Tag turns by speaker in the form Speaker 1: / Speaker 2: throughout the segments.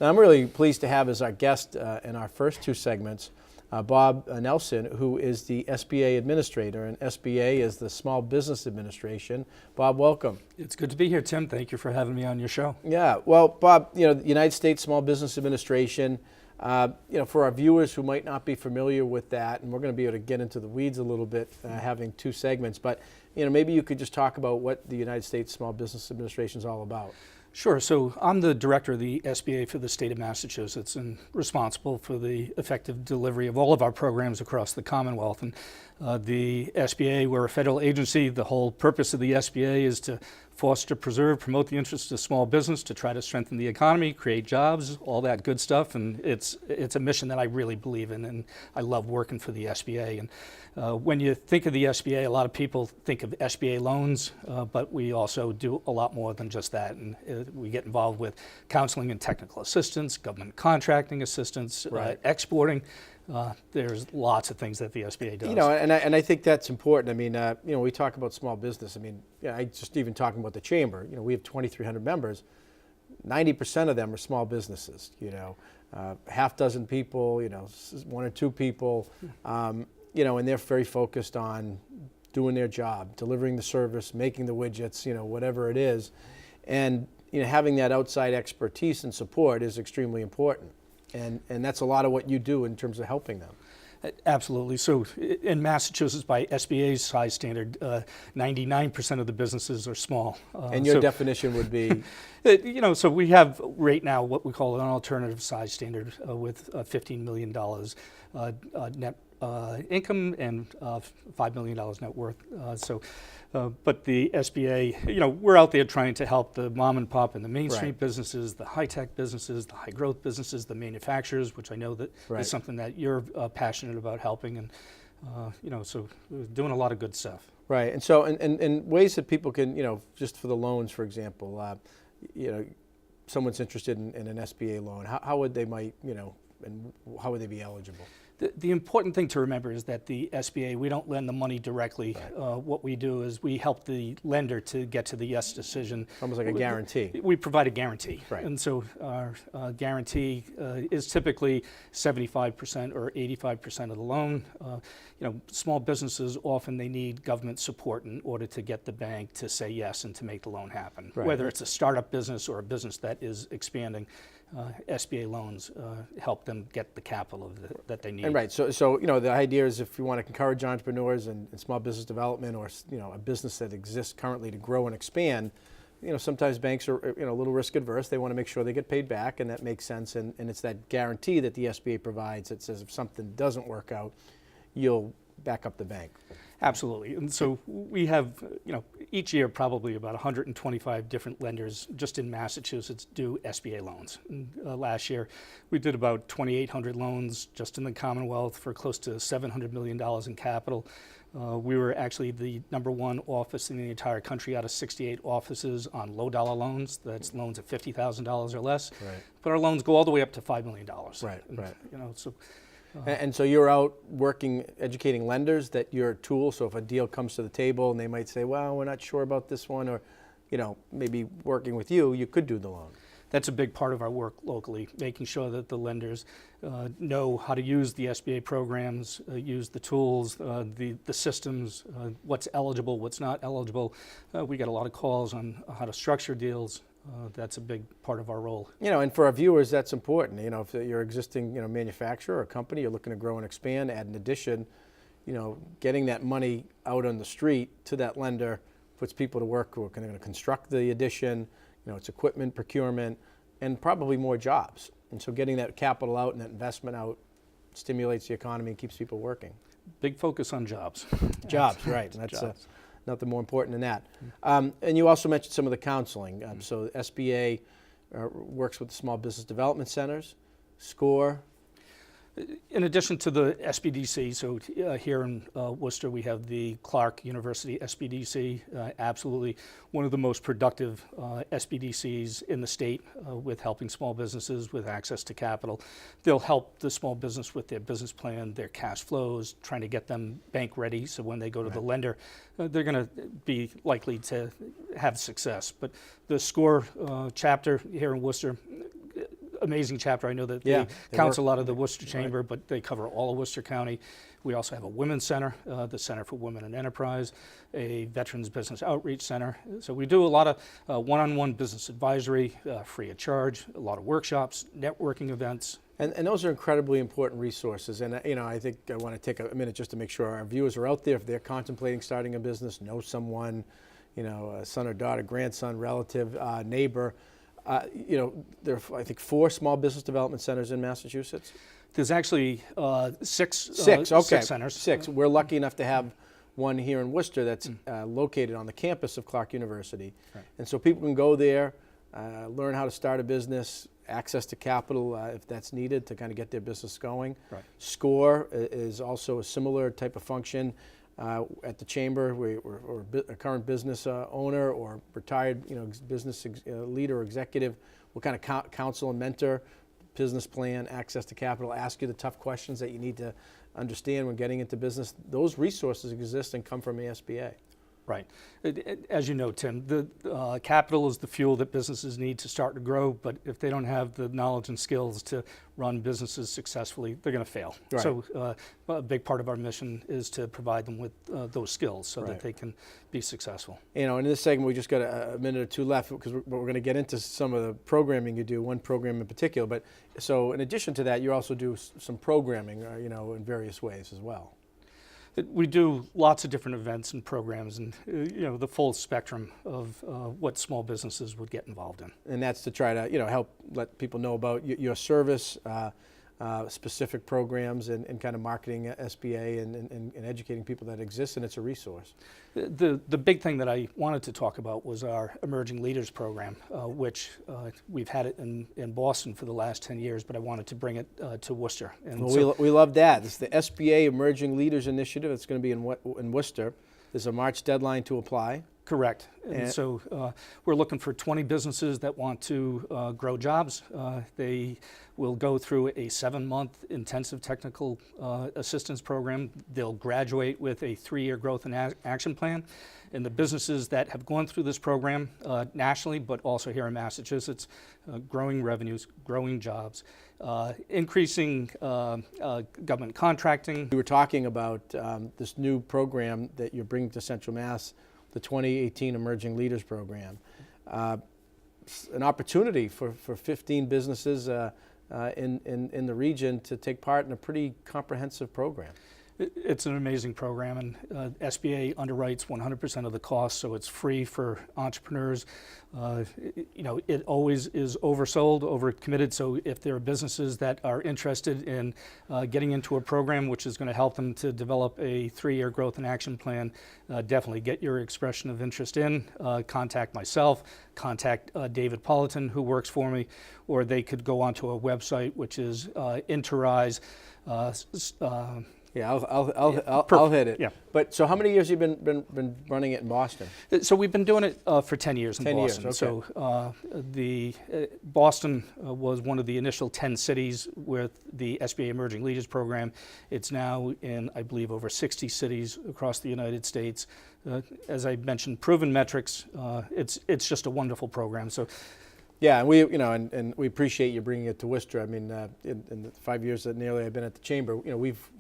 Speaker 1: Now, I'm really pleased to have as our guest in our first two segments Bob Nelson, who is the SBA Administrator, and SBA is the Small Business Administration. Bob, welcome.
Speaker 2: It's good to be here, Tim. Thank you for having me on your show.
Speaker 1: Yeah, well, Bob, the United States Small Business Administration, for our viewers who might not be familiar with that, and we're going to be able to get into the weeds a little bit having two segments, but maybe you could just talk about what the United States Small Business Administration is all about.
Speaker 2: Sure. So I'm the director of the SBA for the state of Massachusetts and responsible for the effective delivery of all of our programs across the Commonwealth. And the SBA, we're a federal agency. The whole purpose of the SBA is to foster, preserve, promote the interests of small business, to try to strengthen the economy, create jobs, all that good stuff. And it's a mission that I really believe in, and I love working for the SBA. And when you think of the SBA, a lot of people think of SBA loans, but we also do a lot more than just that. And we get involved with counseling and technical assistance, government contracting assistance,
Speaker 1: right.
Speaker 2: Exporting. There's lots of things that the SBA does.
Speaker 1: And I think that's important. I mean, we talk about small business. I mean, I just even talking about the chamber. We have 2,300 members. 90% of them are small businesses. Half dozen people. One or two people. And they're very focused on doing their job, delivering the service, making the widgets. Whatever it is, and having that outside expertise and support is extremely important. And that's a lot of what you do in terms of helping them.
Speaker 2: Absolutely. So in Massachusetts, by SBA's size standard, 99% of the businesses are small.
Speaker 1: And your definition would be?
Speaker 2: So we have right now what we call an alternative size standard with $15 million net income and $5 million net worth. But the SBA, we're out there trying to help the mom and pop and the Main Street businesses, the high-tech businesses, the high-growth businesses, the manufacturers, which I know that is something that you're passionate about helping, and so we're doing a lot of good stuff.
Speaker 1: Right, and so in ways that people can, just for the loans, for example, someone's interested in an SBA loan, how would they and how would they be eligible?
Speaker 2: The important thing to remember is that the SBA, we don't lend the money directly. Right. What we do is we help the lender to get to the yes decision.
Speaker 1: Almost like a guarantee.
Speaker 2: We provide a guarantee.
Speaker 1: Right.
Speaker 2: And so our guarantee is typically 75% or 85% of the loan. Small businesses, often they need government support in order to get the bank to say yes and to make the loan happen. Right. Whether it's a startup business or a business that is expanding, SBA loans help them get the capital that they need.
Speaker 1: And right, so the idea is if you want to encourage entrepreneurs and small business development, or a business that exists currently to grow and expand, sometimes banks are a little risk adverse. They want to make sure they get paid back, and that makes sense. And it's that guarantee that the SBA provides that says if something doesn't work out, you'll back up the bank.
Speaker 2: Absolutely. And so we have, each year probably about 125 different lenders just in Massachusetts do SBA loans. And, last year we did about 2,800 loans just in the Commonwealth for close to $700 million in capital. We were actually the #1 office in the entire country out of 68 offices on low dollar loans. That's loans of $50,000 or less.
Speaker 1: Right.
Speaker 2: But our loans go all the way up to $5 million.
Speaker 1: Right,
Speaker 2: and,
Speaker 1: right.
Speaker 2: So.
Speaker 1: And so you're out working, educating lenders that you're a tool, so if a deal comes to the table and they might say, well, we're not sure about this one, or maybe working with you could do the loan.
Speaker 2: That's a big part of our work locally, making sure that the lenders know how to use the SBA programs, use the tools, the systems, what's eligible, what's not eligible. We get a lot of calls on how to structure deals. That's a big part of our role.
Speaker 1: And for our viewers, that's important. If you're existing, manufacturer or company, you're looking to grow and expand, add an addition, getting that money out on the street to that lender puts people to work who are going to construct the addition, it's equipment, procurement, and probably more jobs. And so getting that capital out and that investment out stimulates the economy and keeps people working.
Speaker 2: Big focus on jobs.
Speaker 1: Jobs, right. And that's nothing more important than that. And you also mentioned some of the counseling. So SBA works with the Small Business Development Centers, SCORE.
Speaker 2: In addition to the SBDC, so here in Worcester we have the Clark University SBDC, absolutely one of the most productive SBDCs in the state with helping small businesses with access to capital. They'll help the small business with their business plan, their cash flows, trying to get them bank ready so when they go to the lender, they're going to be likely to have success. But the SCORE chapter here in Worcester, amazing chapter. I know that
Speaker 1: Yeah,
Speaker 2: they
Speaker 1: they
Speaker 2: counsel
Speaker 1: work-
Speaker 2: out of the Worcester Chamber, but they cover all of Worcester County. We also have a Women's Center, the Center for Women in Enterprise, a Veterans Business Outreach Center. So we do a lot of one-on-one business advisory, free of charge, a lot of workshops, networking events.
Speaker 1: And those are incredibly important resources. And I think I want to take a minute just to make sure our viewers are out there. If they're contemplating starting a business, know someone, a son or daughter, grandson, relative, neighbor. There are, I think, 4 small business development centers in Massachusetts.
Speaker 2: There's actually 6
Speaker 1: Okay.
Speaker 2: 6 centers.
Speaker 1: 6. We're lucky enough to have one here in Worcester that's located on the campus of Clark University.
Speaker 2: Right.
Speaker 1: And so people can go there, learn how to start a business, access to capital if that's needed to kind of get their business going.
Speaker 2: Right.
Speaker 1: SCORE is also a similar type of function at the chamber. Or a current business owner or retired business leader or executive will kind of counsel and mentor, business plan, access to capital, ask you the tough questions that you need to understand when getting into business. Those resources exist and come from ASBA.
Speaker 2: Right. As you know, Tim, the capital is the fuel that businesses need to start to grow, but if they don't have the knowledge and skills to run businesses successfully, they're going to fail.
Speaker 1: Right.
Speaker 2: So a big part of our mission is to provide them with those skills so
Speaker 1: Right.
Speaker 2: that they can be successful.
Speaker 1: In this segment, we just got a minute or 2 left because we're going to get into some of the programming you do, one program in particular. But so in addition to that, you also do some programming, in various ways as well.
Speaker 2: We do lots of different events and programs and, the full spectrum of what small businesses would get involved in.
Speaker 1: And that's to try to, help let people know about your service, specific programs, and kind of marketing SBA and educating people that exist, and it's a resource.
Speaker 2: The big thing that I wanted to talk about was our Emerging Leaders Program, which we've had it in Boston for the last 10 years, but I wanted to bring it to Worcester. And
Speaker 1: Well, we love that. It's the SBA Emerging Leaders Initiative. It's going to be in Worcester. There's a March deadline to apply.
Speaker 2: Correct. And so we're looking for 20 businesses that want to grow jobs. They will go through a 7-month intensive technical assistance program. They'll graduate with a 3-year growth and action plan. And the businesses that have gone through this program nationally, but also here in Massachusetts, growing revenues, growing jobs, increasing government contracting.
Speaker 1: We were talking about this new program that you're bringing to Central Mass, the 2018 Emerging Leaders Program. An opportunity for 15 businesses in the region to take part in a pretty comprehensive program.
Speaker 2: It's an amazing program, and SBA underwrites 100% of the cost, so it's free for entrepreneurs. It always is oversold, overcommitted, so if there are businesses that are interested in getting into a program which is going to help them to develop a 3-year growth and action plan, definitely get your expression of interest in. Contact myself, contact David Politan, who works for me, or they could go onto a website which is Interrise.
Speaker 1: Yeah, I'll hit it.
Speaker 2: Yeah.
Speaker 1: But so how many years have you been running it in Boston?
Speaker 2: So we've been doing it for 10 years in
Speaker 1: 10 years,
Speaker 2: Boston.
Speaker 1: okay.
Speaker 2: So Boston was one of the initial 10 cities with the SBA Emerging Leaders Program. It's now in, I believe, over 60 cities across the United States. As I mentioned, proven metrics. It's just a wonderful program. So.
Speaker 1: Yeah, and we, and we appreciate you bringing it to Worcester. I mean, in the 5 years that nearly I've been at the chamber, we've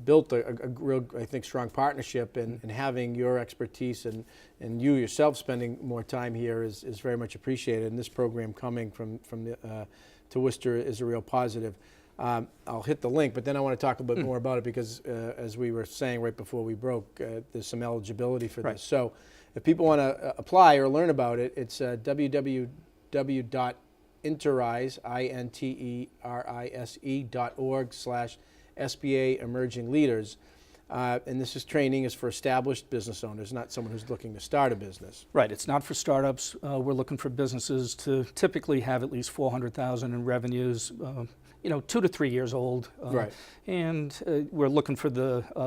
Speaker 1: built a real, I think, strong partnership, and having your expertise and you yourself spending more time here is very much appreciated. And this program coming to Worcester is a real positive. I'll hit the link, but then I want to talk a bit more about it because, as we were saying right before we broke, there's some eligibility for
Speaker 2: Right.
Speaker 1: this. So if people want to apply or learn about it, it's www.interise, interise.org/SBA Emerging Leaders. And this training is for established business owners, not someone who's looking to start a business.
Speaker 2: Right, it's not for startups. We're looking for businesses to typically have at least $400,000 in revenues, 2 to 3 years old.
Speaker 1: Right.
Speaker 2: And we're looking for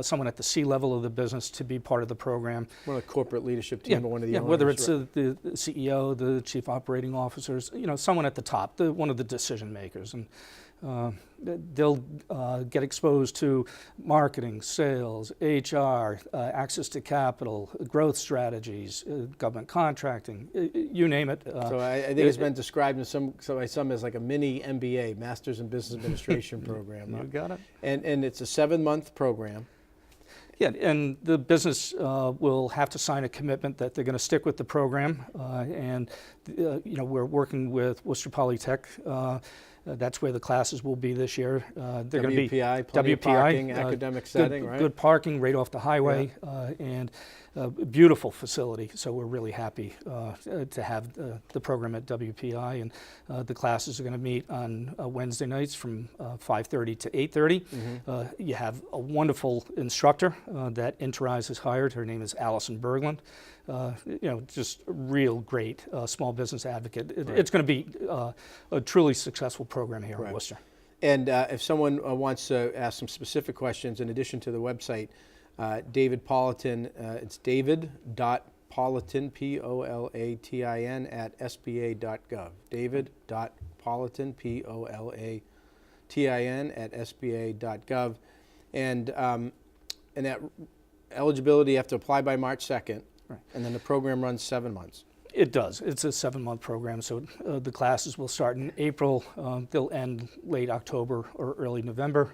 Speaker 2: someone at the C level of the business to be part of the program.
Speaker 1: One of the corporate leadership team or one of the owners.
Speaker 2: Whether it's
Speaker 1: right.
Speaker 2: the CEO, the chief operating officers, someone at the top, one of the decision makers. And They'll get exposed to marketing, sales, HR, access to capital, growth strategies, government contracting, you name it.
Speaker 1: So I think it's been described by some as like a mini MBA, Masters in Business Administration program.
Speaker 2: You got it.
Speaker 1: And it's a 7-month program.
Speaker 2: Yeah, and the business will have to sign a commitment that they're going to stick with the program. We're working with Worcester Polytech. That's where the classes will be this year. They're going to be
Speaker 1: plenty of parking, academic setting, right?
Speaker 2: Good parking right off the highway, and a beautiful facility. So we're really happy to have the program at WPI, and the classes are going to meet on Wednesday nights from 5:30 to 8:30. You have a wonderful instructor that Interrise has hired. Her name is Allison Berglund. Just a real great small business advocate. It's going to be a truly successful program here in Worcester.
Speaker 1: And if someone wants to ask some specific questions, in addition to the website, David Politan, it's david.politan, P-O-L-A-T-I-N, at sba.gov. David.politan, P-O-L-A-T-I-N, at sba.gov. And that eligibility, you have to apply by March 2nd. Right. And then the program runs 7 months.
Speaker 2: It does. It's a 7-month program, so the classes will start in April. They'll end late October or early November.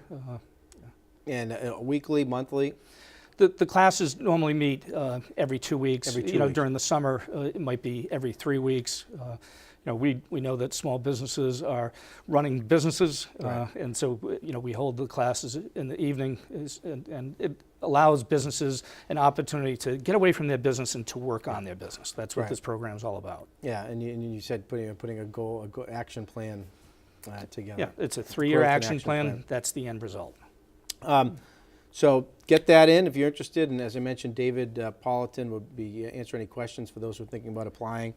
Speaker 1: And weekly, monthly?
Speaker 2: The classes normally meet every 2 weeks. Every 2 weeks. During the summer, it might be every 3 weeks. We know that small businesses are running businesses, and so we hold the classes in the evening, and it allows businesses an opportunity to get away from their business and to work on their business. That's what this program is all about.
Speaker 1: Yeah, and you said putting a goal, action plan together.
Speaker 2: Yeah, it's a 3-year action plan. That's the end result.
Speaker 1: So get that in if you're interested, and as I mentioned, David Politan will be answering any questions for those who are thinking about applying.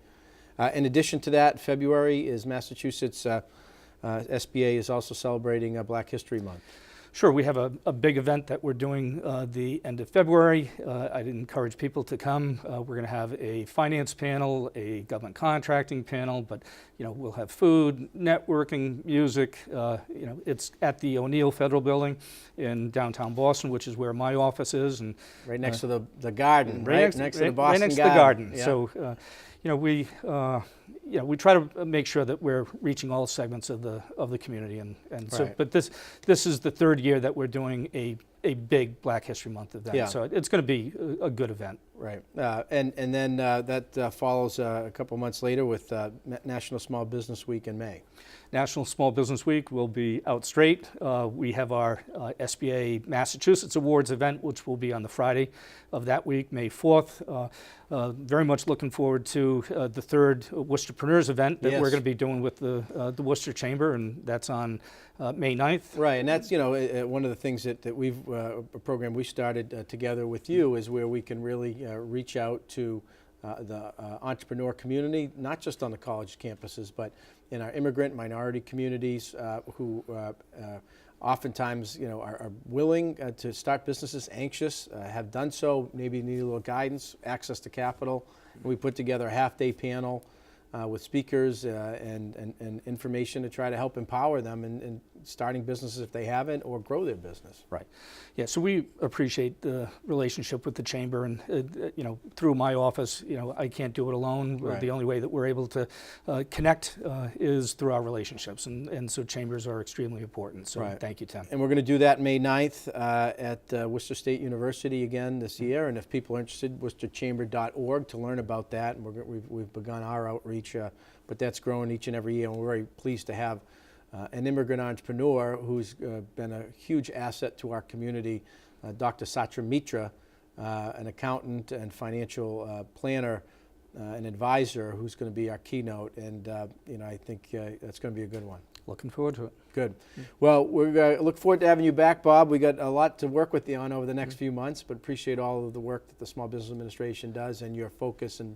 Speaker 1: In addition to that, February is Massachusetts SBA is also celebrating Black History Month.
Speaker 2: Sure, we have a big event that we're doing the end of February. I'd encourage people to come. We're going to have a finance panel, a government contracting panel, but we'll have food, networking, music. It's at the O'Neill Federal Building in downtown Boston, which is where my office is, and
Speaker 1: right next to the garden, right next to the Boston
Speaker 2: Right next to the garden. Yeah. So, we try to make sure that we're reaching all segments of the community, and so. But this is the 3rd year that we're doing a big Black History Month event. Yeah. So it's going to be a good event. Right.
Speaker 1: And then that follows a couple months later with National Small Business Week in May.
Speaker 2: National Small Business Week will be out straight. We have our SBA Massachusetts Awards event, which will be on the Friday of that week, May 4th. Very much looking forward to the 3rd Worcesterpreneurs event that we're going to be doing with the Worcester Chamber, and that's on May 9th.
Speaker 1: Right, and that's one of the things that we've a program we started together with you is where we can really reach out to the entrepreneur community, not just on the college campuses, but in our immigrant minority communities who oftentimes are willing to start businesses, anxious, have done so, maybe need a little guidance, access to capital. And we put together a half-day panel with speakers and information to try to help empower them in starting businesses if they haven't, or grow their business.
Speaker 2: Right. Yeah, so we appreciate the relationship with the Chamber, and through my office, I can't do it alone. Right. The only way that we're able to connect is through our relationships, and so chambers are extremely important. So thank you, Tim.
Speaker 1: And we're going to do that May 9th at Worcester State University again this year, and if people are interested, worcesterchamber.org to learn about that, and we've begun our outreach, but that's growing each and every year, and we're very pleased to have an immigrant entrepreneur who's been a huge asset to our community, Dr. Satra Mitra, an accountant and financial planner, an advisor, who's going to be our keynote, and I think that's going to be a good one.
Speaker 2: Looking forward to it.
Speaker 1: Good. Well, we're going to look forward to having you back, Bob. We got a lot to work with you on over the next few months, but appreciate all of the work that the Small Business Administration does and your focus in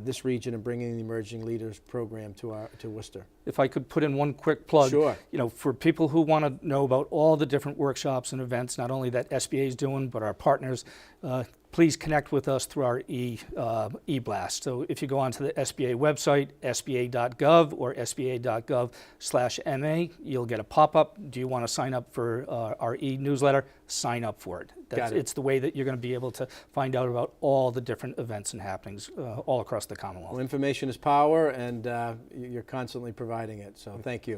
Speaker 1: this region and bringing the Emerging Leaders program to Worcester.
Speaker 2: If I could put in one quick plug.
Speaker 1: Sure.
Speaker 2: For people who want to know about all the different workshops and events, not only that SBA is doing, but our partners, please connect with us through our e-blast. So if you go onto the SBA website, sba.gov or sba.gov/MA, you'll get a pop-up. Do you want to sign up for our e-newsletter? Sign up for it.
Speaker 1: Got it.
Speaker 2: It's the way that you're going to be able to find out about all the different events and happenings all across the Commonwealth.
Speaker 1: Well, information is power, and you're constantly providing it, so thank you.